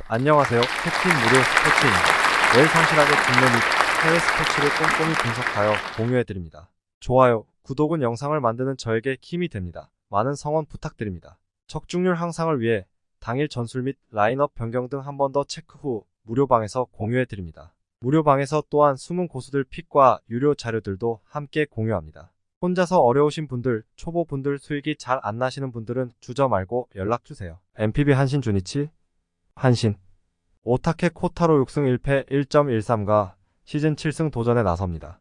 안녕하세요. 캡틴 무료 스포츠입니다. 매일 성실하게 국내 및 해외 스포츠를 꼼꼼히 분석하여 공유해드립니다. 좋아요, 구독은 영상을 만드는 저에게 힘이 됩니다. 많은 성원 부탁드립니다. 적중률 향상을 위해 당일 전술 및 라인업 변경 등 한 번 더 체크 후 무료방에서 공유해드립니다. 무료방에서 또한 숨은 고수들 픽과 유료 자료들도 함께 공유합니다. 혼자서 어려우신 분들, 초보분들 수익이 잘 안 나시는 분들은 주저 말고 연락주세요. MPB 한신 주니치 한신 오타케 코타로 6승 1패 1.13가 시즌 7승 도전에 나섭니다.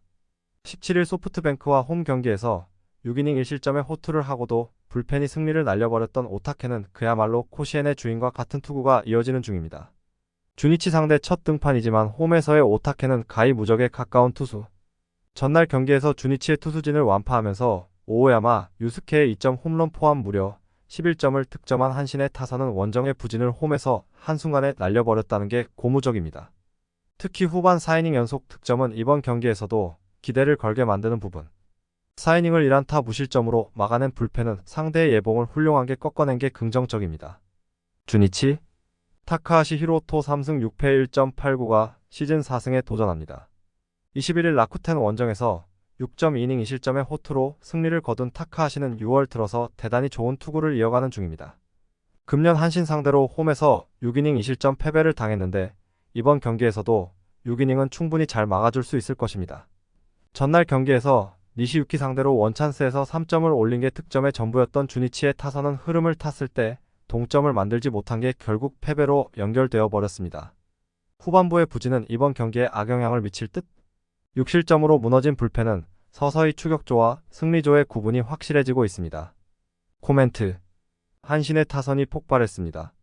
17일 소프트뱅크와 홈 경기에서 6이닝 1실점에 호투를 하고도 불펜이 승리를 날려버렸던 오타케는 그야말로 코시엔의 주인과 같은 투구가 이어지는 중입니다. 주니치 상대 첫 등판이지만 홈에서의 오타케는 가히 무적에 가까운 투수. 전날 경기에서 주니치의 투수진을 완파하면서 오오야마, 유스케의 2점 홈런 포함 무려 11점을 득점한 한신의 타선은 원정의 부진을 홈에서 한순간에 날려버렸다는 게 고무적입니다. 특히 후반 4이닝 연속 득점은 이번 경기에서도 기대를 걸게 만드는 부분. 4이닝을 1안타 무실점으로 막아낸 불펜은 상대의 예봉을 훌륭하게 꺾어낸 게 긍정적입니다. 주니치, 타카하시 히로토 3승 6패 1.89가 시즌 4승에 도전합니다. 21일 라쿠텐 원정에서 6.2이닝 2실점의 호투로 승리를 거둔 타카하시는 6월 들어서 대단히 좋은 투구를 이어가는 중입니다. 금년 한신 상대로 홈에서 6이닝 2실점 패배를 당했는데 이번 경기에서도 6이닝은 충분히 잘 막아줄 수 있을 것입니다. 전날 경기에서 니시유키 상대로 원찬스에서 3점을 올린 게 득점의 전부였던 주니치의 타선은 흐름을 탔을 때 동점을 만들지 못한 게 결국 패배로 연결되어 버렸습니다. 후반부의 부진은 이번 경기에 악영향을 미칠 듯? 6실점으로 무너진 불펜은 서서히 추격조와 승리조의 구분이 확실해지고 있습니다. 코멘트. 한신의 타선이 폭발했습니다.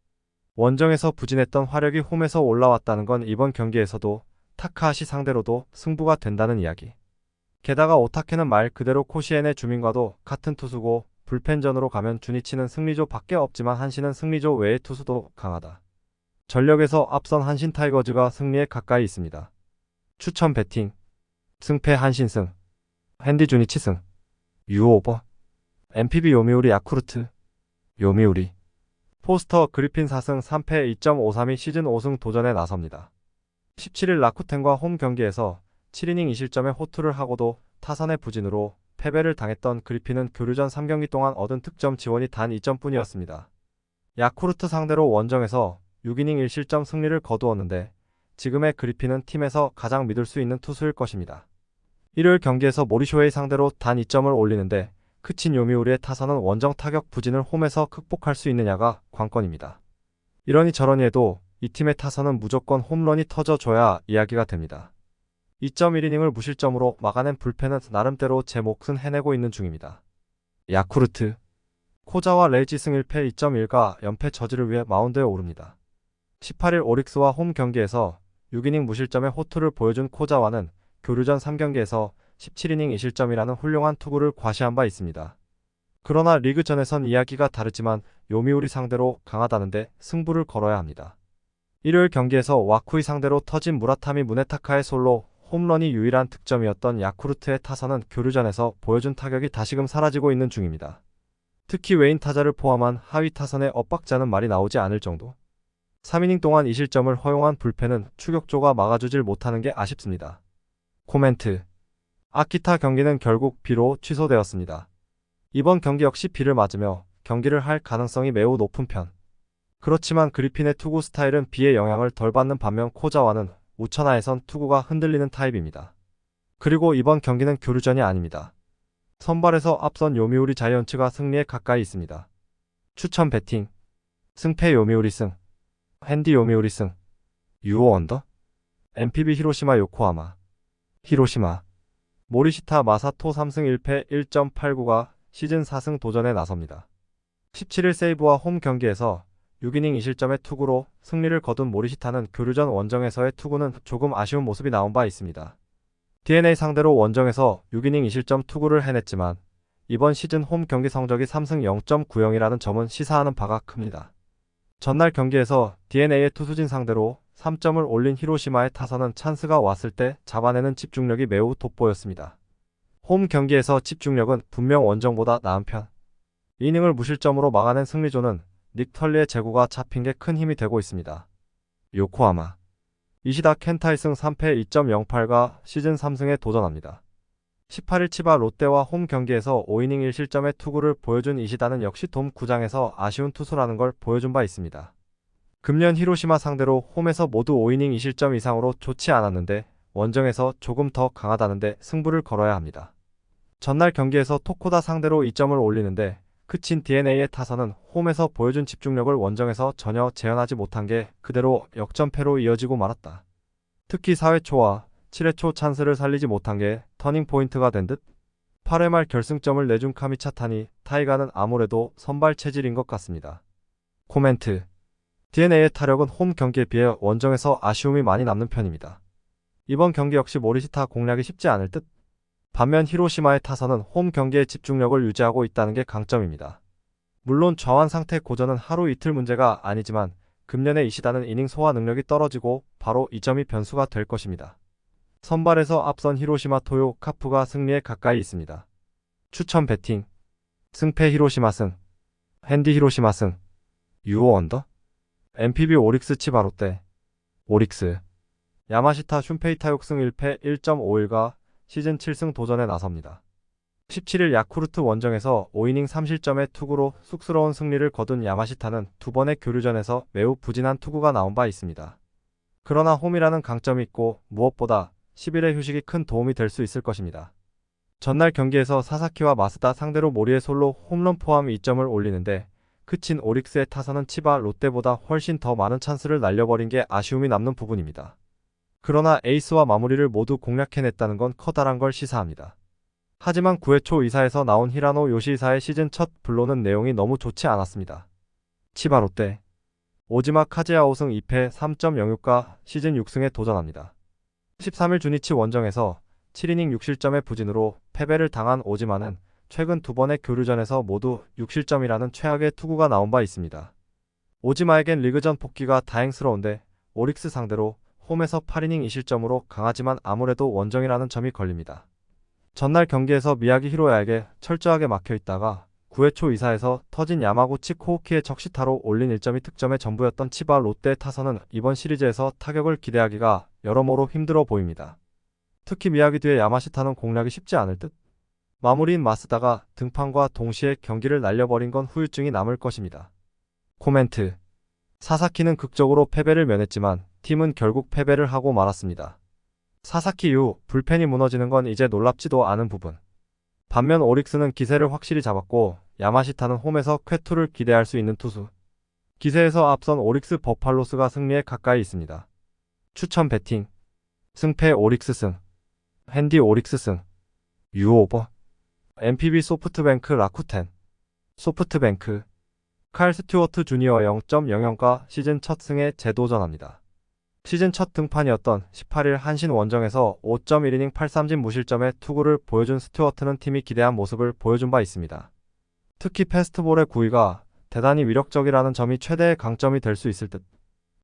원정에서 부진했던 화력이 홈에서 올라왔다는 건 이번 경기에서도 타카하시 상대로도 승부가 된다는 이야기. 게다가 오타케는 말 그대로 코시엔의 주민과도 같은 투수고 불펜전으로 가면 주니치는 승리조 밖에 없지만 한신은 승리조 외의 투수도 강하다. 전력에서 앞선 한신 타이거즈가 승리에 가까이 있습니다. 추천 배팅. 승패 한신승, 핸디 주니치승, 유오버, MPB 요미우리 야쿠르트, 요미우리, 포스터 그리핀 4승 3패 2.53이 시즌 5승 도전에 나섭니다. 17일 라쿠텐과 홈 경기에서 7이닝 2실점의 호투를 하고도 타선의 부진으로 패배를 당했던 그리핀은 교류전 3경기 동안 얻은 득점 지원이 단 2점뿐이었습니다. 야쿠르트 상대로 원정에서 6이닝 1실점 승리를 거두었는데 지금의 그리핀은 팀에서 가장 믿을 수 있는 투수일 것입니다. 일요일 경기에서 모리쇼헤이 상대로 단 2점을 올리는데 크친 요미우리의 타선은 원정 타격 부진을 홈에서 극복할 수 있느냐가 관건입니다. 이러니 저러니 해도 이 팀의 타선은 무조건 홈런이 터져줘야 이야기가 됩니다. 2.1이닝을 무실점으로 막아낸 불펜은 나름대로 제 몫은 해내고 있는 중입니다. 야쿠르트, 코자와 레이지승 1패 2.1가 연패 저지를 위해 마운드에 오릅니다. 18일 오릭스와 홈 경기에서 6이닝 무실점의 호투를 보여준 코자와는 교류전 3경기에서 17이닝 2실점이라는 훌륭한 투구를 과시한 바 있습니다. 그러나 리그전에선 이야기가 다르지만 요미우리 상대로 강하다는데 승부를 걸어야 합니다. 일요일 경기에서 와쿠이 상대로 터진 무라타미 무네타카의 솔로 홈런이 유일한 득점이었던 야쿠르트의 타선은 교류전에서 보여준 타격이 다시금 사라지고 있는 중입니다. 특히 외인 타자를 포함한 하위 타선의 엇박자는 말이 나오지 않을 정도. 3이닝 동안 2실점을 허용한 불펜은 추격조가 막아주질 못하는 게 아쉽습니다. 코멘트. 아키타 경기는 결국 비로 취소되었습니다. 이번 경기 역시 비를 맞으며 경기를 할 가능성이 매우 높은 편. 그렇지만 그리핀의 투구 스타일은 비의 영향을 덜 받는 반면 코자와는 우천하에선 투구가 흔들리는 타입입니다. 그리고 이번 경기는 교류전이 아닙니다. 선발에서 앞선 요미우리 자이언츠가 승리에 가까이 있습니다. 추천 배팅. 승패 요미우리 승, 핸디 요미우리 승, 유오 언더, MPB 히로시마 요코하마, 히로시마, 모리시타 마사토 3승 1패 1.89가 시즌 4승 도전에 나섭니다. 17일 세이브와 홈 경기에서 6이닝 2실점의 투구로 승리를 거둔 모리시타는 교류전 원정에서의 투구는 조금 아쉬운 모습이 나온 바 있습니다. DNA 상대로 원정에서 6이닝 2실점 투구를 해냈지만 이번 시즌 홈 경기 성적이 3승 0.90이라는 점은 시사하는 바가 큽니다. 전날 경기에서 DNA의 투수진 상대로 3점을 올린 히로시마의 타선은 찬스가 왔을 때 잡아내는 집중력이 매우 돋보였습니다. 홈 경기에서 집중력은 분명 원정보다 나은 편. 이닝을 무실점으로 막아낸 승리조는 닉 털리의 제구가 잡힌 게 큰 힘이 되고 있습니다. 요코하마. 이시다 켄타이승 3패 2.08가 시즌 3승에 도전합니다. 18일 치바 롯데와 홈 경기에서 5이닝 1실점의 투구를 보여준 이시다는 역시 돔 구장에서 아쉬운 투수라는 걸 보여준 바 있습니다. 금년 히로시마 상대로 홈에서 모두 5이닝 2실점 이상으로 좋지 않았는데 원정에서 조금 더 강하다는데 승부를 걸어야 합니다. 전날 경기에서 토코다 상대로 2점을 올리는데 그친 DNA의 타선은 홈에서 보여준 집중력을 원정에서 전혀 재현하지 못한 게 그대로 역전패로 이어지고 말았다. 특히 4회 초와 7회 초 찬스를 살리지 못한 게 터닝포인트가 된 듯. 8회 말 결승점을 내준 카미차타니 타이가는 아무래도 선발 체질인 것 같습니다. 코멘트. DNA의 타력은 홈 경기에 비해 원정에서 아쉬움이 많이 남는 편입니다. 이번 경기 역시 모리시타 공략이 쉽지 않을 듯. 반면 히로시마의 타선은 홈 경기의 집중력을 유지하고 있다는 게 강점입니다. 물론 좌완 상태 고전은 하루 이틀 문제가 아니지만 금년에 이시다는 이닝 소화 능력이 떨어지고 바로 이 점이 변수가 될 것입니다. 선발에서 앞선 히로시마 토요 카프가 승리에 가까이 있습니다. 추천 배팅. 승패 히로시마 승. 핸디 히로시마 승. 유오 언더. MPB 오릭스 치바 롯데. 오릭스. 야마시타 슌페이 타욕승 1패 1.51가 시즌 7승 도전에 나섭니다. 17일 야쿠르트 원정에서 5이닝 3실점의 투구로 쑥스러운 승리를 거둔 야마시타는 두 번의 교류전에서 매우 부진한 투구가 나온 바 있습니다. 그러나 홈이라는 강점이 있고 무엇보다 10일의 휴식이 큰 도움이 될 수 있을 것입니다. 전날 경기에서 사사키와 마스다 상대로 모리의 솔로 홈런 포함 2점을 올리는데 그친 오릭스의 타선은 치바 롯데보다 훨씬 더 많은 찬스를 날려버린 게 아쉬움이 남는 부분입니다. 그러나 에이스와 마무리를 모두 공략해냈다는 건 커다란 걸 시사합니다. 하지만 9회 초 2사에서 나온 히라노 요시히사의 시즌 첫 블로는 내용이 너무 좋지 않았습니다. 치바 롯데. 오지마 카즈야오승 2패 3.06가 시즌 6승에 도전합니다. 13일 주니치 원정에서 7이닝 6실점의 부진으로 패배를 당한 오지마는 최근 두 번의 교류전에서 모두 6실점이라는 최악의 투구가 나온 바 있습니다. 오지마에겐 리그전 복귀가 다행스러운데 오릭스 상대로 홈에서 8이닝 2실점으로 강하지만 아무래도 원정이라는 점이 걸립니다. 전날 경기에서 미야기 히로야에게 철저하게 막혀있다가 9회 초 2사에서 터진 야마구치 코우키의 적시타로 올린 1점이 득점의 전부였던 치바 롯데의 타선은 이번 시리즈에서 타격을 기대하기가 여러모로 힘들어 보입니다. 특히 미야기 뒤에 야마시타는 공략이 쉽지 않을 듯. 마무리인 마스다가 등판과 동시에 경기를 날려버린 건 후유증이 남을 것입니다. 코멘트. 사사키는 극적으로 패배를 면했지만 팀은 결국 패배를 하고 말았습니다. 사사키 이후 불펜이 무너지는 건 이제 놀랍지도 않은 부분. 반면 오릭스는 기세를 확실히 잡았고 야마시타는 홈에서 쾌투를 기대할 수 있는 투수. 기세에서 앞선 오릭스 버팔로스가 승리에 가까이 있습니다. 추천 배팅. 승패 오릭스 승. 핸디 오릭스 승. 유오버. MPB 소프트뱅크 라쿠텐. 소프트뱅크. 칼 스튜어트 주니어 0.00가 시즌 첫 승에 재도전합니다. 시즌 첫 등판이었던 18일 한신 원정에서 5.1이닝 8삼진 무실점의 투구를 보여준 스튜어트는 팀이 기대한 모습을 보여준 바 있습니다. 특히 패스트볼의 구위가 대단히 위력적이라는 점이 최대의 강점이 될 수 있을 듯.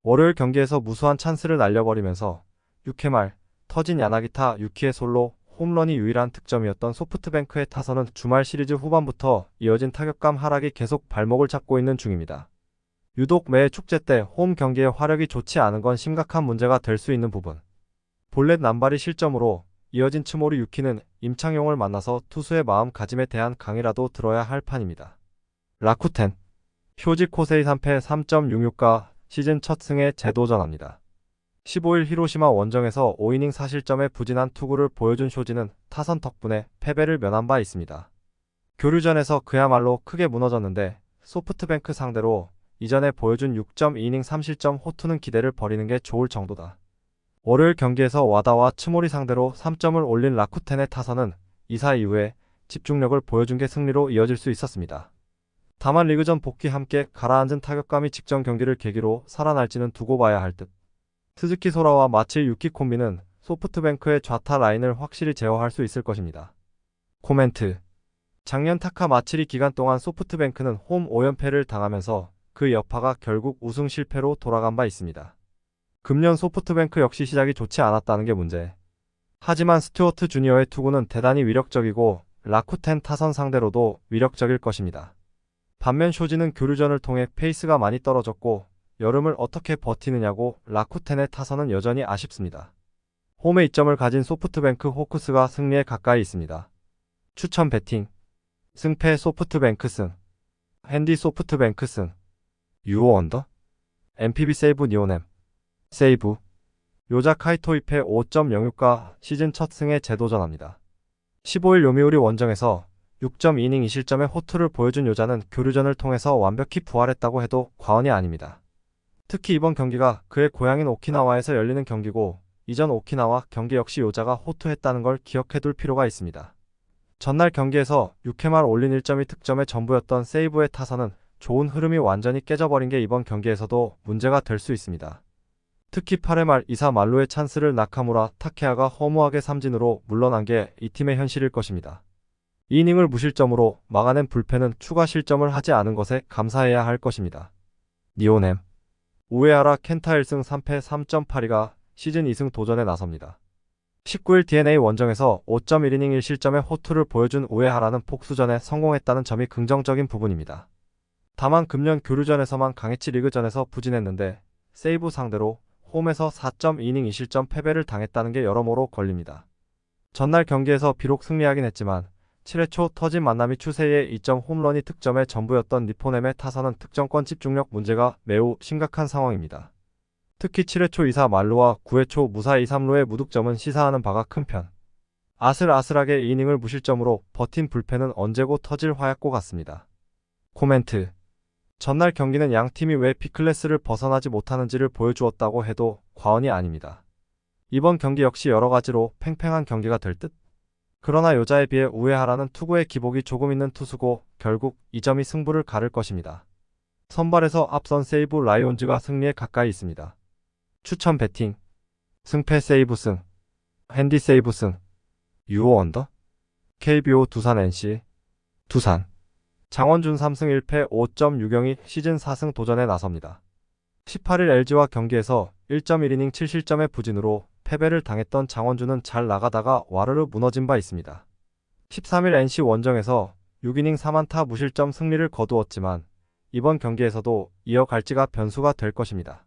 월요일 경기에서 무수한 찬스를 날려버리면서 6회 말 터진 야나기타 유키의 솔로 홈런이 유일한 득점이었던 소프트뱅크의 타선은 주말 시리즈 후반부터 이어진 타격감 하락이 계속 발목을 잡고 있는 중입니다. 유독 매 축제 때 홈 경기의 화력이 좋지 않은 건 심각한 문제가 될 수 있는 부분. 볼넷 남발이 실점으로 이어진 츠모리 유키는 임창용을 만나서 투수의 마음가짐에 대한 강의라도 들어야 할 판입니다. 라쿠텐. 효지 코세이 3패 3.66가 시즌 첫 승에 재도전합니다. 15일 히로시마 원정에서 5이닝 4실점의 부진한 투구를 보여준 쇼지는 타선 덕분에 패배를 면한 바 있습니다. 교류전에서 그야말로 크게 무너졌는데 소프트뱅크 상대로 이전에 보여준 6.2이닝 3실점 호투는 기대를 버리는 게 좋을 정도다. 월요일 경기에서 와다와 츠모리 상대로 3점을 올린 라쿠텐의 타선은 2사 이후에 집중력을 보여준 게 승리로 이어질 수 있었습니다. 다만 리그전 복귀 함께 가라앉은 타격감이 직전 경기를 계기로 살아날지는 두고 봐야 할 듯. 스즈키 소라와 마치 유키 콤비는 소프트뱅크의 좌타 라인을 확실히 제어할 수 있을 것입니다. 코멘트. 작년 타카 마치리 기간 동안 소프트뱅크는 홈 5연패를 당하면서 그 여파가 결국 우승 실패로 돌아간 바 있습니다. 금년 소프트뱅크 역시 시작이 좋지 않았다는 게 문제. 하지만 스튜어트 주니어의 투구는 대단히 위력적이고 라쿠텐 타선 상대로도 위력적일 것입니다. 반면 쇼지는 교류전을 통해 페이스가 많이 떨어졌고 여름을 어떻게 버티느냐고 라쿠텐의 타선은 여전히 아쉽습니다. 홈에 이점을 가진 소프트뱅크 호크스가 승리에 가까이 있습니다. 추천 배팅. 승패 소프트뱅크 승. 핸디 소프트뱅크 승. 유오 언더. MPB 세이브 니오넴. 세이브. 요자 카이토 2패 5.06과 시즌 첫 승에 재도전합니다. 15일 요미우리 원정에서 6.2이닝 2실점의 호투를 보여준 요자는 교류전을 통해서 완벽히 부활했다고 해도 과언이 아닙니다. 특히 이번 경기가 그의 고향인 오키나와에서 열리는 경기고 이전 오키나와 경기 역시 요자가 호투했다는 걸 기억해둘 필요가 있습니다. 전날 경기에서 6회 말 올린 1.2 득점의 전부였던 세이브의 타선은 좋은 흐름이 완전히 깨져버린 게 이번 경기에서도 문제가 될 수 있습니다. 특히 8회 말 2사 말루의 찬스를 나카무라 타케아가 허무하게 삼진으로 물러난 게 이 팀의 현실일 것입니다. 이 이닝을 무실점으로 막아낸 불펜은 추가 실점을 하지 않은 것에 감사해야 할 것입니다. 니오넴. 우에하라 켄타 1승 3패 3.82가 시즌 2승 도전에 나섭니다. 19일 DNA 원정에서 5.1이닝 1실점의 호투를 보여준 우에하라는 복수전에 성공했다는 점이 긍정적인 부분입니다. 다만 금년 교류전에서만 강했지 리그전에서 부진했는데 세이브 상대로 홈에서 4.2이닝 2실점 패배를 당했다는 게 여러모로 걸립니다. 전날 경기에서 비록 승리하긴 했지만 7회 초 터진 만남이 추세의 2점 홈런이 득점의 전부였던 니포넴의 타선은 득점권 집중력 문제가 매우 심각한 상황입니다. 특히 7회 초 2사 말루와 9회 초 무사 2-3루의 무득점은 시사하는 바가 큰 편. 아슬아슬하게 이 이닝을 무실점으로 버틴 불펜은 언제고 터질 화약고 같습니다. 코멘트. 전날 경기는 양 팀이 왜 B클래스를 벗어나지 못하는지를 보여주었다고 해도 과언이 아닙니다. 이번 경기 역시 여러 가지로 팽팽한 경기가 될 듯? 그러나 요자에 비해 우에하라는 투구의 기복이 조금 있는 투수고 결국 이 점이 승부를 가를 것입니다. 선발에서 앞선 세이브 라이온즈가 승리에 가까이 있습니다. 추천 배팅. 승패 세이브 승. 핸디 세이브 승. 유오 언더. KBO 두산 NC. 두산. 장원준 3승 1패 5.6경이 시즌 4승 도전에 나섭니다. 18일 LG와 경기에서 1.1이닝 7실점의 부진으로 패배를 당했던 장원준은 잘 나가다가 와르르 무너진 바 있습니다. 13일 NC 원정에서 6이닝 4안타 무실점 승리를 거두었지만 이번 경기에서도 이어갈지가 변수가 될 것입니다.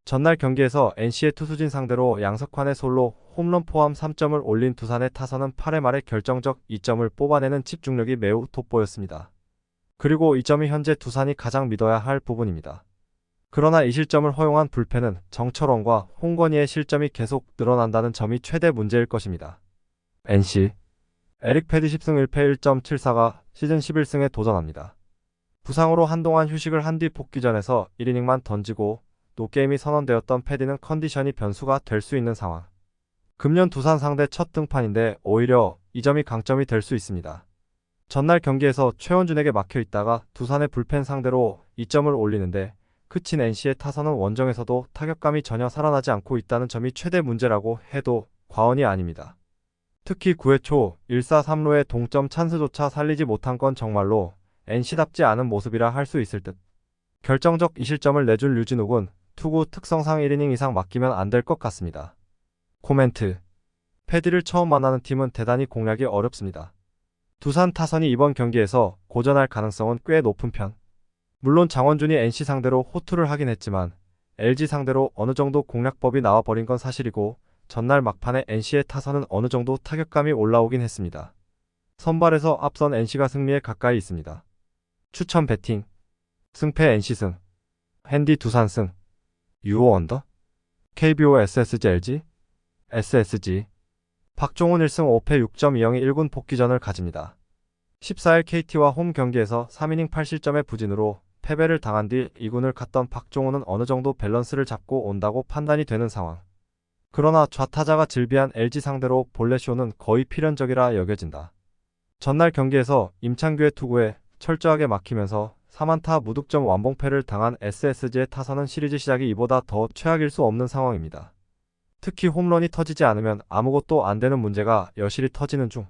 전날 경기에서 NC의 투수진 상대로 양석환의 솔로 홈런 포함 3점을 올린 두산의 타선은 8회 말에 결정적 2점을 뽑아내는 집중력이 매우 돋보였습니다. 그리고 이 점이 현재 두산이 가장 믿어야 할 부분입니다. 그러나 이 실점을 허용한 불펜은 정철원과 홍건희의 실점이 계속 늘어난다는 점이 최대 문제일 것입니다. NC. 에릭 패디 10승 1패 1.74가 시즌 11승에 도전합니다. 부상으로 한동안 휴식을 한 뒤 복귀전에서 1이닝만 던지고 노게임이 선언되었던 패디는 컨디션이 변수가 될 수 있는 상황. 금년 두산 상대 첫 등판인데 오히려 이 점이 강점이 될 수 있습니다. 전날 경기에서 최원준에게 막혀 있다가 두산의 불펜 상대로 2점을 올리는데 그친 NC의 타선은 원정에서도 타격감이 전혀 살아나지 않고 있다는 점이 최대 문제라고 해도 과언이 아닙니다. 특히 9회 초 1사 3루의 동점 찬스조차 살리지 못한 건 정말로 NC답지 않은 모습이라 할 수 있을 듯. 결정적 2실점을 내준 류진욱은 투구 특성상 1이닝 이상 맡기면 안 될 것 같습니다. 코멘트. 패디를 처음 만나는 팀은 대단히 공략이 어렵습니다. 두산 타선이 이번 경기에서 고전할 가능성은 꽤 높은 편. 물론 장원준이 NC 상대로 호투를 하긴 했지만 LG 상대로 어느 정도 공략법이 나와버린 건 사실이고 전날 막판에 NC의 타선은 어느 정도 타격감이 올라오긴 했습니다. 선발에서 앞선 NC가 승리에 가까이 있습니다. 추천 배팅. 승패 NC승. 핸디 두산승. 유오 언더. KBO SSG LG. SSG. 박종훈 1승 5패 6.2영이 1군 복귀전을 가집니다. 14일 KT와 홈 경기에서 3이닝 8실점의 부진으로 패배를 당한 뒤 2군을 갔던 박종훈은 어느 정도 밸런스를 잡고 온다고 판단이 되는 상황. 그러나 좌타자가 질비한 LG 상대로 볼넷쇼는 거의 필연적이라 여겨진다. 전날 경기에서 임창규의 투구에 철저하게 막히면서 3안타 무득점 완봉패를 당한 SSG의 타선은 시리즈 시작이 이보다 더 최악일 수 없는 상황입니다. 특히 홈런이 터지지 않으면 아무것도 안 되는 문제가 여실히 터지는 중.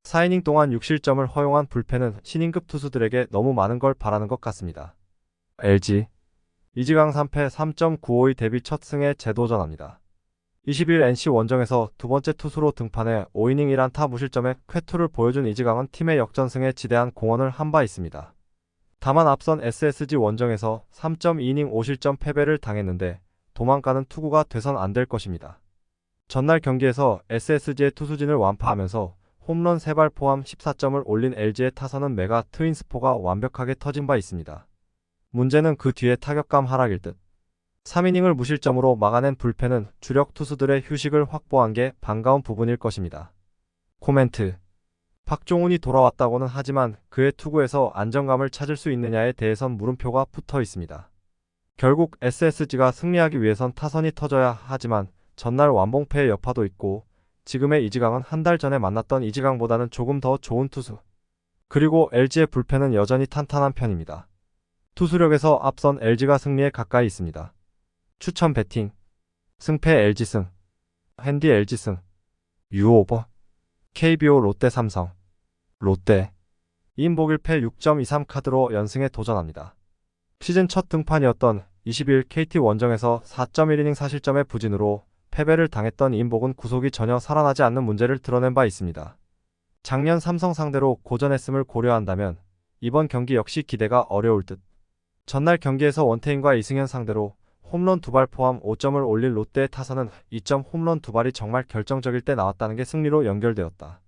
4이닝 동안 6실점을 허용한 불펜은 신인급 투수들에게 너무 많은 걸 바라는 것 같습니다. LG. 이지강 3패 3.952 데뷔 첫 승에 재도전합니다. 20일 NC 원정에서 두 번째 투수로 등판해 5이닝 1안타 무실점의 쾌투를 보여준 이지강은 팀의 역전승에 지대한 공헌을 한 바 있습니다. 다만 앞선 SSG 원정에서 3.2이닝 5실점 패배를 당했는데 도망가는 투구가 돼선 안 될 것입니다. 전날 경기에서 SSG의 투수진을 완파하면서 홈런 3발 포함 14점을 올린 LG의 타선은 메가 트윈스포가 완벽하게 터진 바 있습니다. 문제는 그 뒤에 타격감 하락일 듯. 3이닝을 무실점으로 막아낸 불펜은 주력 투수들의 휴식을 확보한 게 반가운 부분일 것입니다. 코멘트. 박종훈이 돌아왔다고는 하지만 그의 투구에서 안정감을 찾을 수 있느냐에 대해선 물음표가 붙어 있습니다. 결국 SSG가 승리하기 위해선 타선이 터져야 하지만 전날 완봉패의 여파도 있고 지금의 이지강은 한 달 전에 만났던 이지강보다는 조금 더 좋은 투수. 그리고 LG의 불펜은 여전히 탄탄한 편입니다. 투수력에서 앞선 LG가 승리에 가까이 있습니다. 추천 배팅. 승패 LG승. 핸디 LG승. 유오버. KBO 롯데 삼성. 롯데. 이인복 1패 6.23 카드로 연승에 도전합니다. 시즌 첫 등판이었던 20일 KT 원정에서 4.1이닝 4실점의 부진으로 패배를 당했던 이인복은 구속이 전혀 살아나지 않는 문제를 드러낸 바 있습니다. 작년 삼성 상대로 고전했음을 고려한다면 이번 경기 역시 기대가 어려울 듯. 전날 경기에서 원태인과 이승현 상대로 홈런 2발 포함 5점을 올린 롯데의 타선은 2점 홈런 2발이 정말 결정적일 때 나왔다는 게 승리로 연결되었다.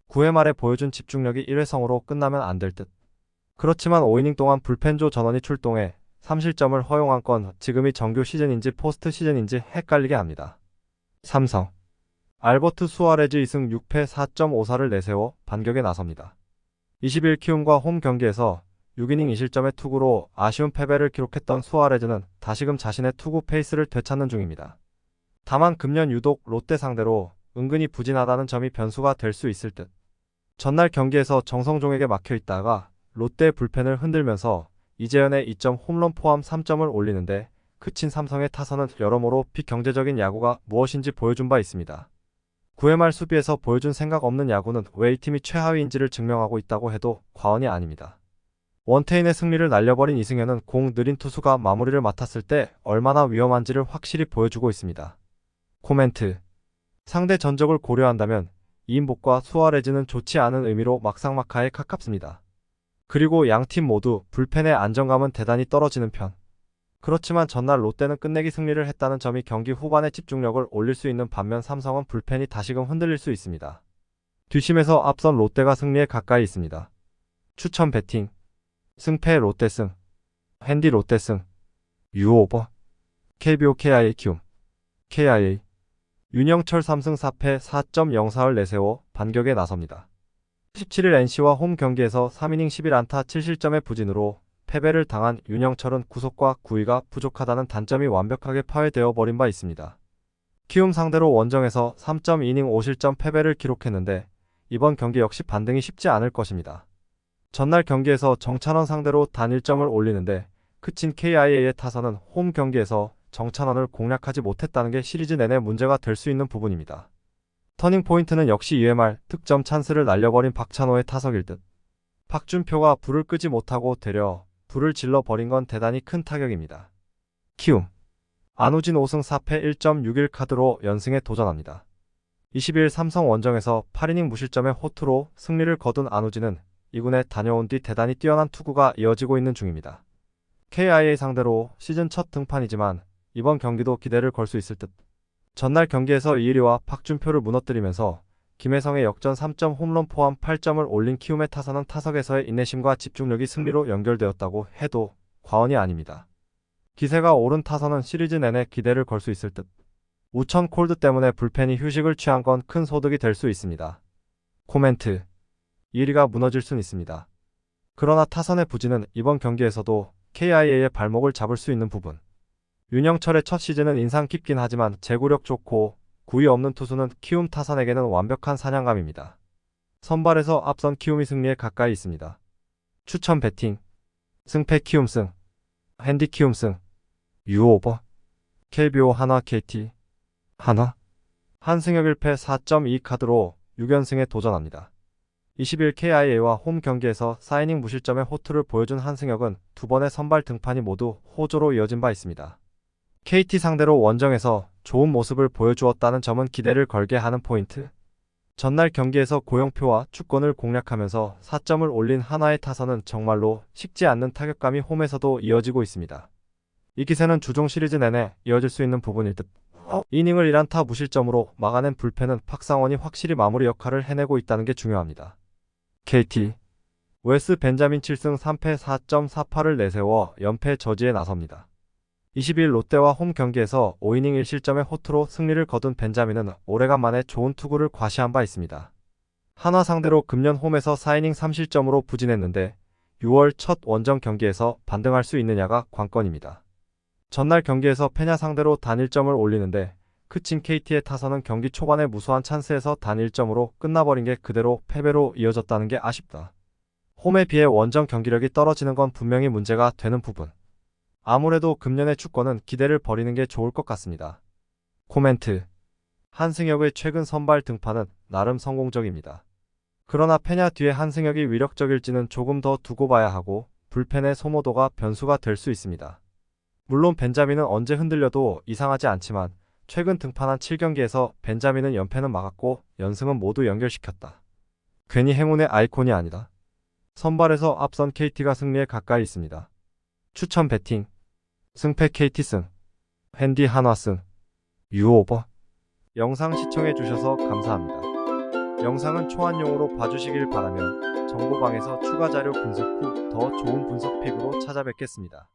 9회 말에 보여준 집중력이 1회성으로 끝나면 안 될 듯. 그렇지만 5이닝 동안 불펜조 전원이 출동해 3실점을 허용한 건 지금이 정규 시즌인지 포스트 시즌인지 헷갈리게 합니다. 삼성. 알버트 수아레즈 2승 6패 4.54를 내세워 반격에 나섭니다. 20일 키움과 홈 경기에서 6이닝 2실점의 투구로 아쉬운 패배를 기록했던 수아레즈는 다시금 자신의 투구 페이스를 되찾는 중입니다. 다만 금년 유독 롯데 상대로 은근히 부진하다는 점이 변수가 될 수 있을 듯. 전날 경기에서 정성종에게 막혀있다가 롯데의 불펜을 흔들면서 이재현의 2점 홈런 포함 3점을 올리는데 그친 삼성의 타선은 여러모로 비경제적인 야구가 무엇인지 보여준 바 있습니다. 9회 말 수비에서 보여준 생각 없는 야구는 왜 이 팀이 최하위인지를 증명하고 있다고 해도 과언이 아닙니다. 원태인의 승리를 날려버린 이승현은 공 느린 투수가 마무리를 맡았을 때 얼마나 위험한지를 확실히 보여주고 있습니다. 코멘트. 상대 전적을 고려한다면 이인복과 수아레즈는 좋지 않은 의미로 막상막하에 가깝습니다. 그리고 양팀 모두 불펜의 안정감은 대단히 떨어지는 편. 그렇지만 전날 롯데는 끝내기 승리를 했다는 점이 경기 후반의 집중력을 올릴 수 있는 반면 삼성은 불펜이 다시금 흔들릴 수 있습니다. 뒷심에서 앞선 롯데가 승리에 가까이 있습니다. 추천 배팅. 승패 롯데승. 핸디 롯데승. 유오버. KBO KIA 키움. KIA. 윤영철 3승 4패 4.04를 내세워 반격에 나섭니다. 17일 NC와 홈 경기에서 3이닝 11안타 7실점의 부진으로 패배를 당한 윤영철은 구속과 구위가 부족하다는 단점이 완벽하게 파괴되어 버린 바 있습니다. 키움 상대로 원정에서 3.2이닝 5실점 패배를 기록했는데 이번 경기 역시 반등이 쉽지 않을 것입니다. 전날 경기에서 정찬원 상대로 단 1점을 올리는데 그친 KIA의 타선은 홈 경기에서 정찬원을 공략하지 못했다는 게 시리즈 내내 문제가 될 수 있는 부분입니다. 터닝포인트는 역시 2회 말 득점 찬스를 날려버린 박찬호의 타석일 듯. 박준표가 불을 끄지 못하고 되려 불을 질러버린 건 대단히 큰 타격입니다. 키움. 안우진 5승 4패 1.61 카드로 연승에 도전합니다. 20일 삼성 원정에서 8이닝 무실점의 호투로 승리를 거둔 안우진은 2군에 다녀온 뒤 대단히 뛰어난 투구가 이어지고 있는 중입니다. KIA 상대로 시즌 첫 등판이지만 이번 경기도 기대를 걸 수 있을 듯. 전날 경기에서 이일이와 박준표를 무너뜨리면서 김혜성의 역전 3점 홈런 포함 8점을 올린 키움의 타선은 타석에서의 인내심과 집중력이 승리로 연결되었다고 해도 과언이 아닙니다. 기세가 오른 타선은 시리즈 내내 기대를 걸 수 있을 듯. 우천 콜드 때문에 불펜이 휴식을 취한 건 큰 소득이 될 수 있습니다. 코멘트. 이일이가 무너질 순 있습니다. 그러나 타선의 부진은 이번 경기에서도 KIA의 발목을 잡을 수 있는 부분. 윤영철의 첫 시즌은 인상 깊긴 하지만 제구력 좋고 구위 없는 투수는 키움 타선에게는 완벽한 사냥감입니다. 선발에서 앞선 키움이 승리에 가까이 있습니다. 추천 배팅. 승패 키움승. 핸디 키움승. 유오버. KBO 한화 KT. 한화. 한승혁 1패 4.2 카드로 6연승에 도전합니다. 20일 KIA와 홈 경기에서 4이닝 무실점의 호투를 보여준 한승혁은 두 번의 선발 등판이 모두 호조로 이어진 바 있습니다. KT 상대로 원정에서 좋은 모습을 보여주었다는 점은 기대를 걸게 하는 포인트. 전날 경기에서 고영표와 추권을 공략하면서 4점을 올린 한화의 타선은 정말로 식지 않는 타격감이 홈에서도 이어지고 있습니다. 이 기세는 주종 시리즈 내내 이어질 수 있는 부분일 듯. 이닝을 1안타 무실점으로 막아낸 불펜은 박상원이 확실히 마무리 역할을 해내고 있다는 게 중요합니다. KT 웨스 벤자민 7승 3패 4.48을 내세워 연패 저지에 나섭니다. 22일 롯데와 홈 경기에서 5이닝 1실점의 호투로 승리를 거둔 벤자민은 오래간만에 좋은 투구를 과시한 바 있습니다. 한화 상대로 금년 홈에서 4이닝 3실점으로 부진했는데 6월 첫 원정 경기에서 반등할 수 있느냐가 관건입니다. 전날 경기에서 페냐 상대로 단 1점을 올리는데 그친 KT의 타선은 경기 초반에 무수한 찬스에서 단 1점으로 끝나버린 게 그대로 패배로 이어졌다는 게 아쉽다. 홈에 비해 원정 경기력이 떨어지는 건 분명히 문제가 되는 부분. 아무래도 금년의 축구는 기대를 버리는 게 좋을 것 같습니다. 코멘트. 한승혁의 최근 선발 등판은 나름 성공적입니다. 그러나 페냐 뒤에 한승혁이 위력적일지는 조금 더 두고 봐야 하고 불펜의 소모도가 변수가 될 수 있습니다. 물론 벤자민은 언제 흔들려도 이상하지 않지만 최근 등판한 7경기에서 벤자민은 연패는 막았고 연승은 모두 연결시켰다. 괜히 행운의 아이콘이 아니다. 선발에서 앞선 KT가 승리에 가까이 있습니다. 추천 배팅. 승패 KT 승. 핸디 한화 승. 유오버. 영상 시청해주셔서 감사합니다. 영상은 초안용으로 봐주시길 바라며 정보방에서 추가 자료 분석 후 더 좋은 분석 픽으로 찾아뵙겠습니다.